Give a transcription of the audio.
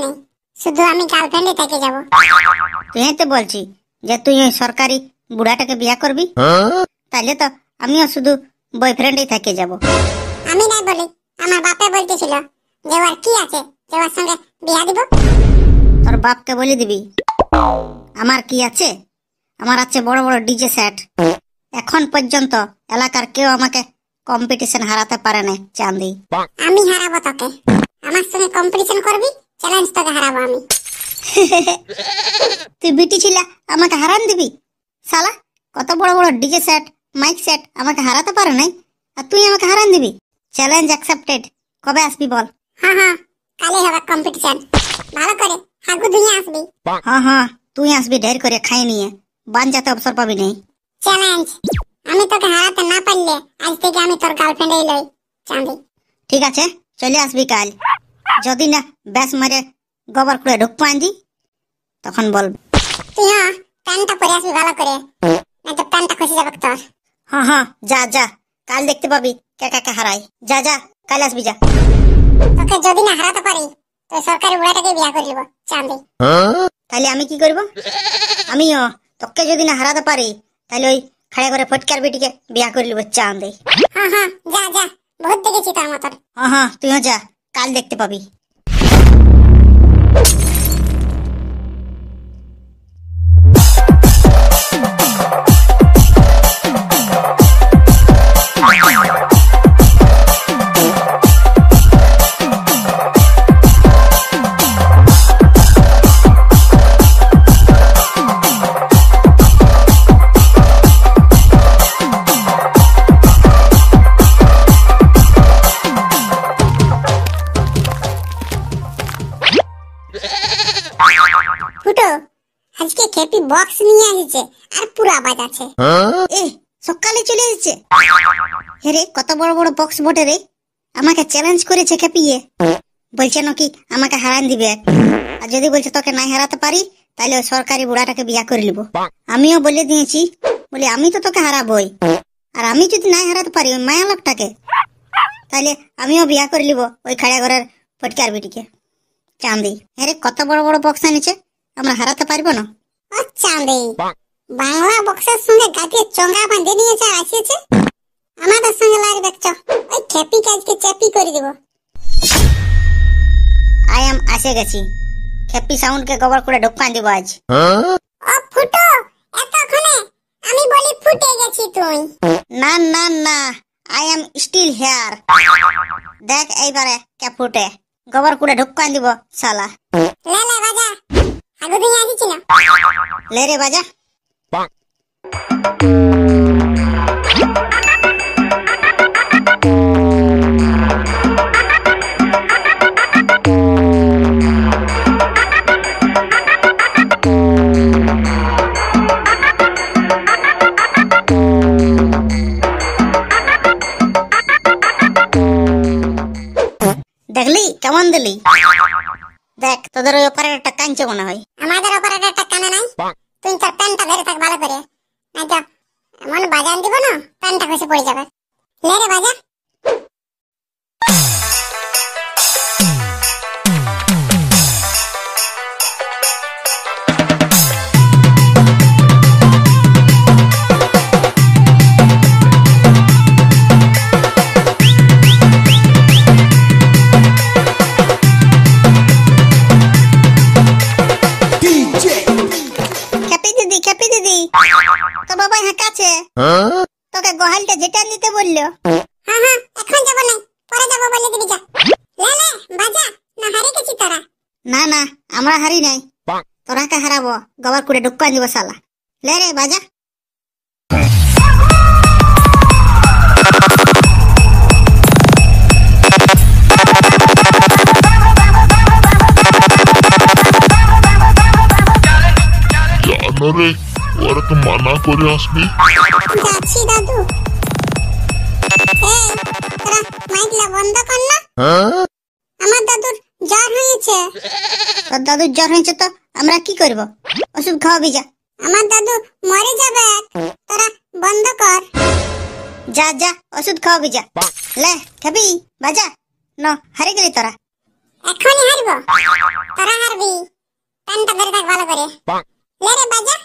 নেই, শুধু আমি গার্লফ্রেন্ডই থেকে যাব। তুই তো বলছি যে তুই ওই সরকারি বুড়াটাকে বিয়া করবি, তাহলে তো আমিও শুধু বয়ফ্রেন্ডই থেকে যাব। আমি নাই বলি, আমার বাপে বলতেছিল যে ওর কি আছে যে ওর সঙ্গে বিয়া দিব। তোর বাপকে বলে দিবি আমার কি আছে? আমার আছে বড় বড় ডিজে সেট। এখন পর্যন্ত এলাকার কেউ আমাকে কম্পিটিশন হারাতে পারে না চাঁদি। আমি হারাবো তোকে, আমার সঙ্গে কম্পিটিশন করবি, চ্যালেঞ্জ তোকে হারাবো আমি। তুই বিটি ছিলা আমাকে হারান দিবি? শালা কত বড় বড় ডিজে সেট মাইক সেট আমাকে হারাতে পারে নাই, আর তুই আমাকে হারান দিবি? Challenge accepted. কবে আসবি বল? হ্যাঁ, কালই হবে কম্পিটিশন। ভালো করে হাগু দুনিয়া আসবি। হ্যাঁ, তুই আসবি ঢের করে খাই নিয়ে, বান যাতে অবসর পাবি নেই। চ্যালেঞ্জ, আমি তোকে হারাতে না পারলে আজ থেকে আমি তোর গার্লফ্রেন্ডই লই চাঁদি। ঠিক আছে, চলে আসবি কাল। যদি না ব্যাস মারে গোবর করে ঢুক পাঁদি তখন বল। তুই প্যান্টটা পরে আসবি ভালো করে, নয়তো প্যান্টটা খসে যাবে তোর। হ্যাঁ, যা কাল দেখতে পাবি কে কাকে হারাই। যা কাল আসবি যা। তোকে যদি না হারাতে পারি তো সরকারি বুড়াটাকে বিয়া করে নিব চাঁদি। তাহলে আমি কি করব? আমিও তোকে যদি না হারাতে পারি তাহলে ওই খাড়া করে ফটকার বেটিকে বিয়া করে নিব চাঁদি। হ্যাঁ, যা বহুত দেখেছি তোর মতন। হ্যাঁ, তুইও যা, কাল দেখতে পাবি। ফুটো আজকে খেপি বক্স নিয়ে আসছে আর পুরো আওয়াজ আছে। এ সকালে চলে এসেছে। হেরে কত বড় বড় বক্স বটে রে। আমাকে চ্যালেঞ্জ করেছে খেপিয়ে, বলছে নাকি আমাকে হারান দিবে। আর যদি বলছে তোকে নাই হারাতে পারি তাহলে ওই সরকারি বুড়াটাকে বিয়া করে নিব। আমিও বলে দিয়েছি, বলি আমি তো তোকে হারাবই, আর আমি যদি নাই হারাতে পারি ওই মায়া লোকটাকে তাহলে আমিও বিয়া করে নিব ওই খাড়া ঘরের ফটকার বিটিকে চাঁদি। হেরে কত বড় বড় বক্স আনিছে, আমরা হারাতে পারবো না। ও চাঁদি, বাংলা বক্সের সঙ্গে গাছে চঙ্গা বাঁধে নিয়েছে আর আসিয়েছে আমাদের সঙ্গে লাগবে। ওই খেপি কাজকে চেপি করে দিব। আই এম আসে গেছি, খেপি সাউন্ডকে গোবর করে ঢুকান দিব আজ। ও ফুটো, এতক্ষণে আমি বলি ফুটে গেছি তুই। না, আই এম স্টিল হেয়ার। দেখ এইবারে কে ফুটে, গোবর করে ঢুকান দিব শালা। লে বাজা, আগু দিয়ে আসিছি না। লে রে বাজা। দেখলি কেমন দিলি? দেখ তোদের ওই অপারেটরটা কাঁদছে মনে হয়। আমাদের অপারেটরটা কানে নাই। তুই তোর প্যান্টটা ধরে থাক ভালো করে, নয়তো এমন বাজান দিব না প্যান্টটা খসে পড়ে যাবে। লে রে বাজা। খেপি দিদি তো বাবা হ্যাঁ কাছে তোকে গোহালটা যেটা নিতে বললো। হ্যাঁ, এখন যাব না, পরে যাব বলে দিবি যা। লে বাজা, না হারিয়ে গেছি তোরা? না আমরা হারি নাই, তোরাকে হারাবো গোবর করে ঢুকান দিব শালা। লে রে বাজা। জানরে ওরা তো মানা করে আসবি। যাচ্ছি দাদু। এই তোরা মাইকলা বন্ধ কর না। আমার দাদুর জ্বর হয়েছে। তোর দাদুর জ্বর হয়েছে তো আমরা কি করব? ওষুধ খাওয়াবি যা। আমার দাদু মরে যাবে, তোরা বন্ধ কর। যা ওষুধ খাওয়াবি যা। লে খেপি বাজা। ন হারে গেলি তোরা। এখনই হারবো? তোরা হারবি। প্যানটা ধরে থাক ভালো করে। লে রে বাজা।